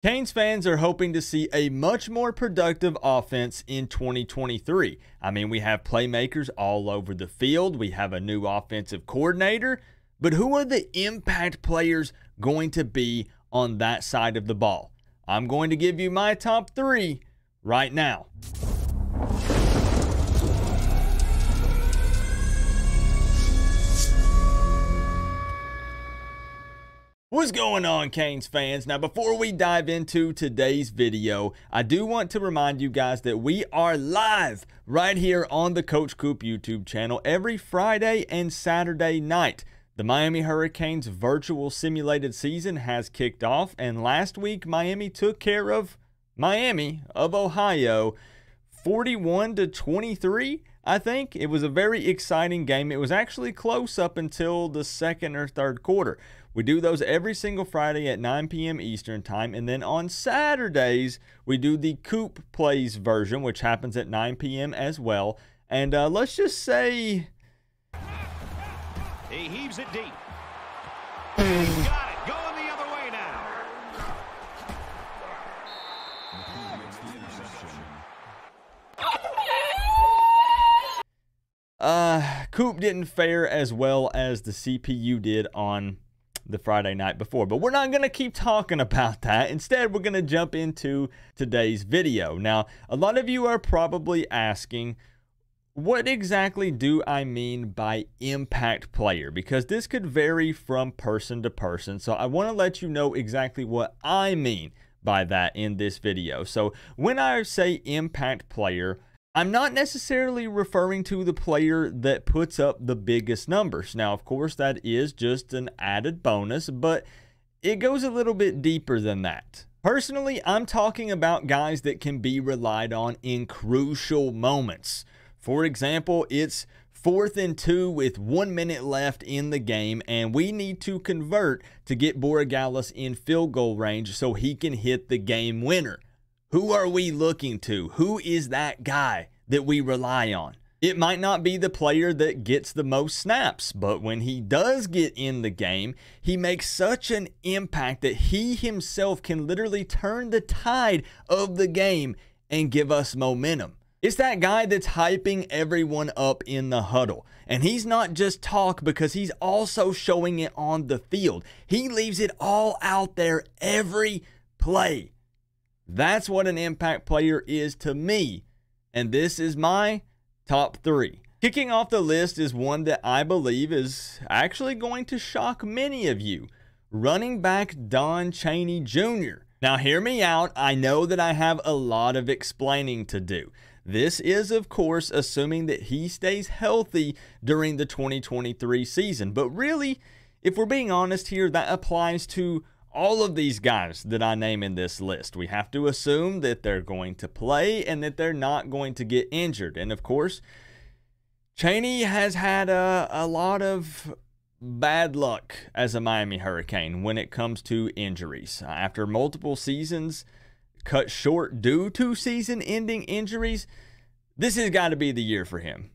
Canes fans are hoping to see a much more productive offense in 2023. I mean, we have playmakers all over the field. We have a new offensive coordinator. But who are the impact players going to be on that side of the ball? I'm going to give you my top 3 right now. What's going on, Canes fans? Now, before we dive into today's video, I do want to remind you guys that we are live right here on the Coach Coop YouTube channel every Friday and Saturday night. The Miami Hurricanes virtual simulated season has kicked off, and last week Miami took care of Miami of Ohio 41-23. I think it was a very exciting game. It was actually close up until the second or third quarter. We do those every single Friday at 9 p.m. Eastern time. And then on Saturdays, we do the Coop Plays version, which happens at 9 p.m. as well. And let's just say... He heaves it deep. He's got it. Going the other way now. Coop didn't fare as well as the CPU did on the Friday night before, but we're not going to keep talking about that. Instead, we're going to jump into today's video. Now, a lot of you are probably asking, what exactly do I mean by impact player? Because this could vary from person to person. So I want to let you know exactly what I mean by that in this video. So when I say impact player, I'm not necessarily referring to the player that puts up the biggest numbers. Now, of course, that is just an added bonus, but it goes a little bit deeper than that. Personally, I'm talking about guys that can be relied on in crucial moments. For example, it's 4th and 2 with 1 minute left in the game, and we need to convert to get Borregales in field goal range so he can hit the game winner. Who are we looking to? Who is that guy that we rely on? It might not be the player that gets the most snaps, but when he does get in the game, he makes such an impact that he himself can literally turn the tide of the game and give us momentum. It's that guy that's hyping everyone up in the huddle. And he's not just talk, because he's also showing it on the field. He leaves it all out there every play. That's what an impact player is to me. And this is my top 3. Kicking off the list is one that I believe is actually going to shock many of you. Running back Don Chaney Jr. Now hear me out. I know that I have a lot of explaining to do. This is, of course, assuming that he stays healthy during the 2023 season. But really, if we're being honest here, that applies to all of these guys that I name in this list. We have to assume that they're going to play and that they're not going to get injured. And of course, Chaney has had a lot of bad luck as a Miami Hurricane when it comes to injuries. After multiple seasons cut short due to season-ending injuries, this has got to be the year for him,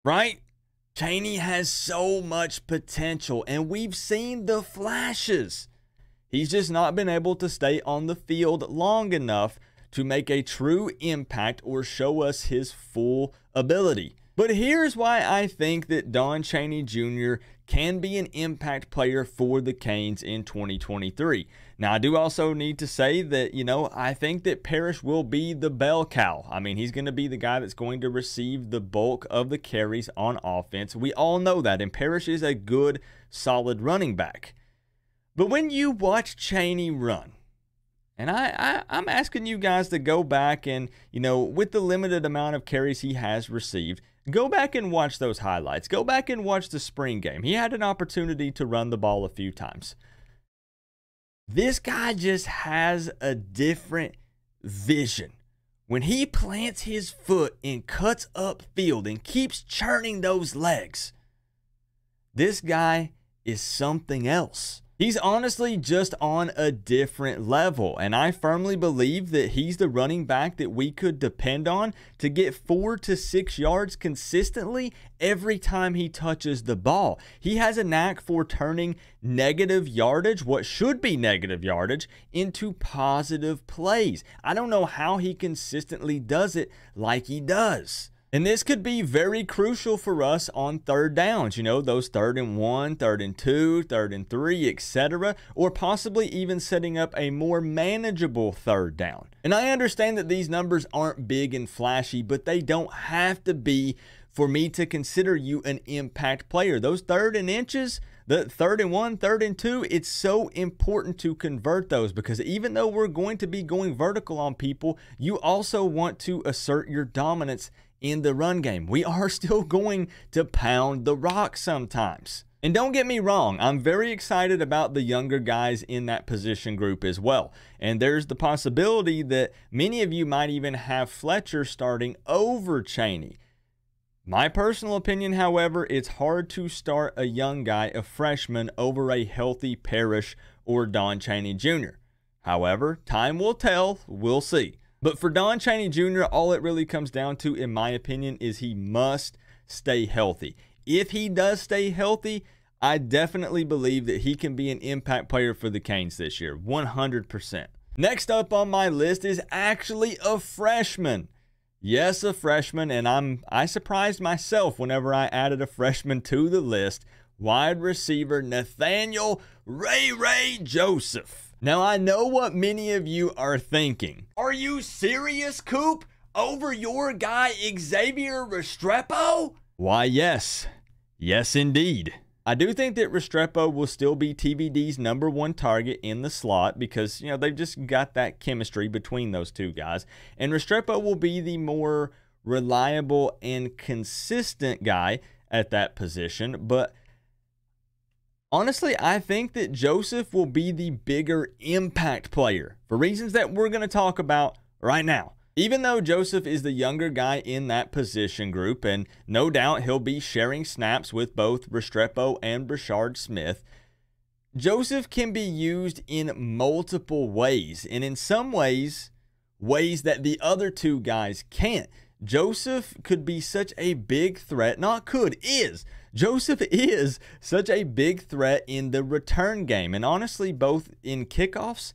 right? Chaney has so much potential, and we've seen the flashes. He's just not been able to stay on the field long enough to make a true impact or show us his full ability. But here's why I think that Don Chaney Jr. can be an impact player for the Canes in 2023. Now, I do also need to say that, I think that Parrish will be the bell cow. I mean, he's going to be the guy that's going to receive the bulk of the carries on offense. We all know that, and Parrish is a good, solid running back. But when you watch Chaney run, and I'm asking you guys to go back and, with the limited amount of carries he has received, go back and watch those highlights. Go back and watch the spring game. He had an opportunity to run the ball a few times. This guy just has a different vision. When he plants his foot and cuts upfield and keeps churning those legs, this guy is something else. He's honestly just on a different level, and I firmly believe that he's the running back that we could depend on to get 4 to 6 yards consistently every time he touches the ball. He has a knack for turning negative yardage, what should be negative yardage, into positive plays. I don't know how he consistently does it like he does. And this could be very crucial for us on third downs, you know, those 3rd and 1, 3rd and 2, 3rd and 3, etc., or possibly even setting up a more manageable third down. And I understand that these numbers aren't big and flashy, but they don't have to be for me to consider you an impact player. Those 3rd and inches, the 3rd and 1, 3rd and 2, it's so important to convert those, because even though we're going to be going vertical on people, you also want to assert your dominance in the run game. We are still going to pound the rock sometimes. And don't get me wrong, I'm very excited about the younger guys in that position group as well. And there's the possibility that many of you might even have Fletcher starting over Chaney. My personal opinion, however, it's hard to start a young guy, a freshman, over a healthy Parrish or Don Chaney Jr. However, time will tell. We'll see. But for Don Chaney Jr., all it really comes down to, in my opinion, is he must stay healthy. If he does stay healthy, I definitely believe that he can be an impact player for the Canes this year, 100%. Next up on my list is actually a freshman. Yes, a freshman, and I surprised myself whenever I added a freshman to the list. Wide receiver Nathaniel Ray Joseph. Now, I know what many of you are thinking. Are you serious, Coop? Over your guy, Xavier Restrepo? Why, yes. Yes, indeed. I do think that Restrepo will still be TVD's #1 target in the slot because, you know, they've just got that chemistry between those two guys. And Restrepo will be the more reliable and consistent guy at that position. But honestly, I think that Joseph will be the bigger impact player for reasons that we're going to talk about right now. Even though Joseph is the younger guy in that position group, and no doubt he'll be sharing snaps with both Restrepo and Brashard Smith, Joseph can be used in multiple ways, and in some ways that the other two guys can't. Joseph could be such a big threat, Joseph is such a big threat in the return game, and honestly, both in kickoffs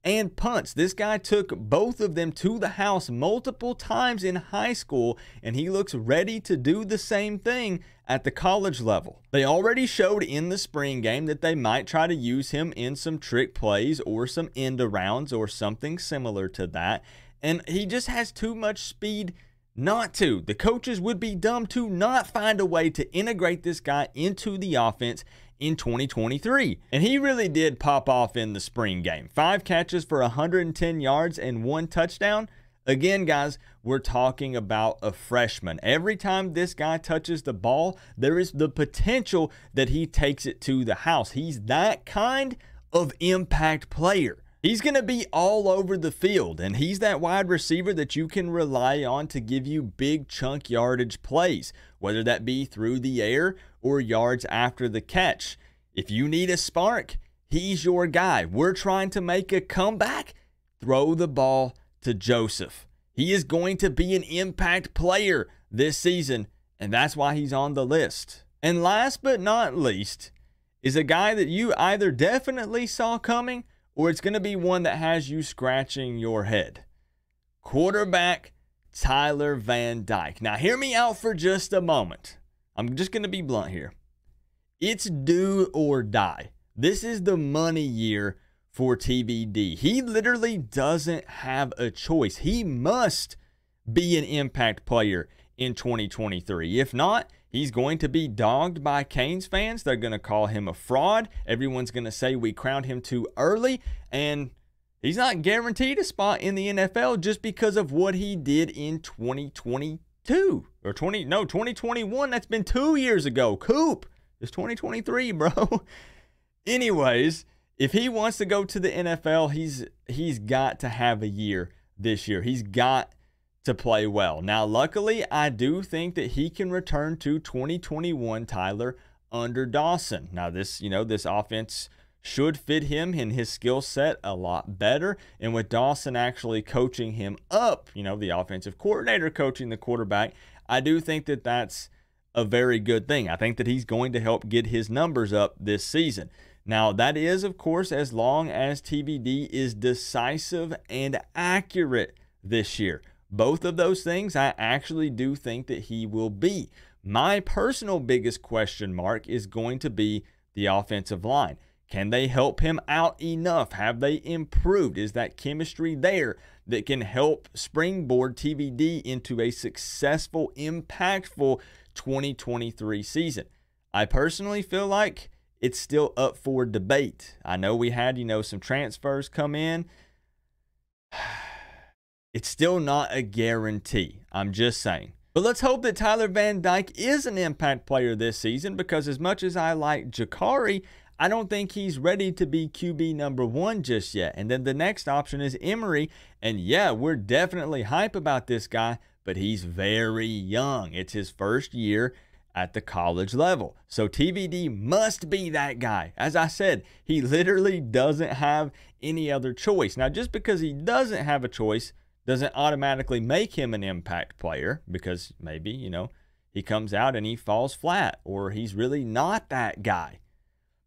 and punts. This guy took both of them to the house multiple times in high school, and he looks ready to do the same thing at the college level. They already showed in the spring game that they might try to use him in some trick plays or some end arounds or something similar to that, and he just has too much speed not to. The coaches would be dumb to not find a way to integrate this guy into the offense in 2023. And he really did pop off in the spring game. 5 catches for 110 yards and 1 touchdown. Again, guys, we're talking about a freshman. Every time this guy touches the ball, there is the potential that he takes it to the house. He's that kind of impact player. He's going to be all over the field, and he's that wide receiver that you can rely on to give you big chunk yardage plays, whether that be through the air or yards after the catch. If you need a spark, he's your guy. We're trying to make a comeback. Throw the ball to Joseph. He is going to be an impact player this season, and that's why he's on the list. And last but not least is a guy that you either definitely saw coming or it's going to be one that has you scratching your head. Quarterback Tyler Van Dyke. Now, hear me out for just a moment. I'm just going to be blunt here. It's do or die. This is the money year for TVD. He literally doesn't have a choice. He must be an impact player in 2023. If not, he's going to be dogged by Canes fans. They're going to call him a fraud. Everyone's going to say we crowned him too early, and he's not guaranteed a spot in the NFL just because of what he did in 2022 or 2021. That's been 2 years ago. Coop, it's 2023, bro. Anyways, if he wants to go to the NFL, he's got to have a year this year. He's got to play well. Now, luckily, I do think that he can return to 2021 Tyler under Dawson. Now, this offense should fit him and his skill set a lot better. And with Dawson actually coaching him up, you know, the offensive coordinator coaching the quarterback, I do think that that's a very good thing. I think that he's going to help get his numbers up this season. Now, that is, of course, as long as TVD is decisive and accurate this year. Both of those things I actually do think that he will be. My personal biggest question mark is going to be the offensive line. Can they help him out enough? Have they improved? Is that chemistry there that can help springboard TVD into a successful, impactful 2023 season? I personally feel like it's still up for debate. I know we had, you know, some transfers come in. It's still not a guarantee. I'm just saying. But let's hope that Tyler Van Dyke is an impact player this season, because as much as I like Jakari, I don't think he's ready to be QB number 1 just yet. And then the next option is Emery. And yeah, we're definitely hype about this guy, but he's very young. It's his first year at the college level. So TVD must be that guy. As I said, he literally doesn't have any other choice. Now, just because he doesn't have a choice doesn't automatically make him an impact player, because maybe, you know, he comes out and he falls flat, or he's really not that guy.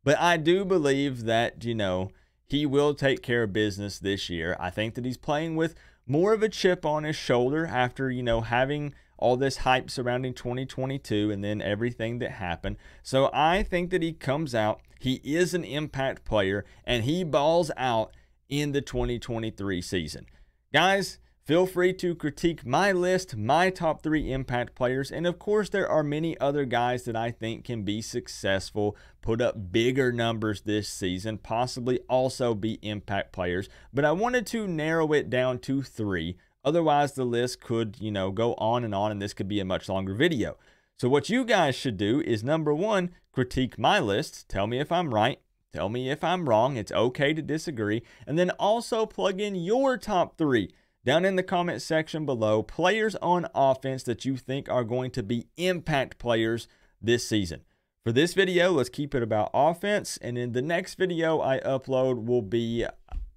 But I do believe that, you know, he will take care of business this year. I think that he's playing with more of a chip on his shoulder after, you know, having all this hype surrounding 2022 and then everything that happened. So I think that he comes out, he is an impact player, and he balls out in the 2023 season. Guys, feel free to critique my list, my top 3 impact players. And of course, there are many other guys that I think can be successful, put up bigger numbers this season, possibly also be impact players. But I wanted to narrow it down to 3. Otherwise, the list could, you know, go on, and this could be a much longer video. So what you guys should do is, number 1, critique my list. Tell me if I'm right. Tell me if I'm wrong. It's okay to disagree. And then also plug in your top 3 down in the comment section below. Players on offense that you think are going to be impact players this season. For this video, let's keep it about offense. And in the next video I upload will be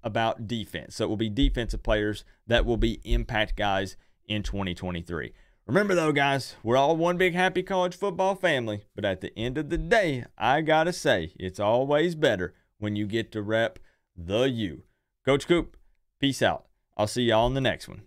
about defense. So it will be defensive players that will be impact guys in 2023. Remember though, guys, we're all one big happy college football family. But at the end of the day, I gotta say, it's always better when you get to rep the U. Coach Coop, peace out. I'll see y'all in the next one.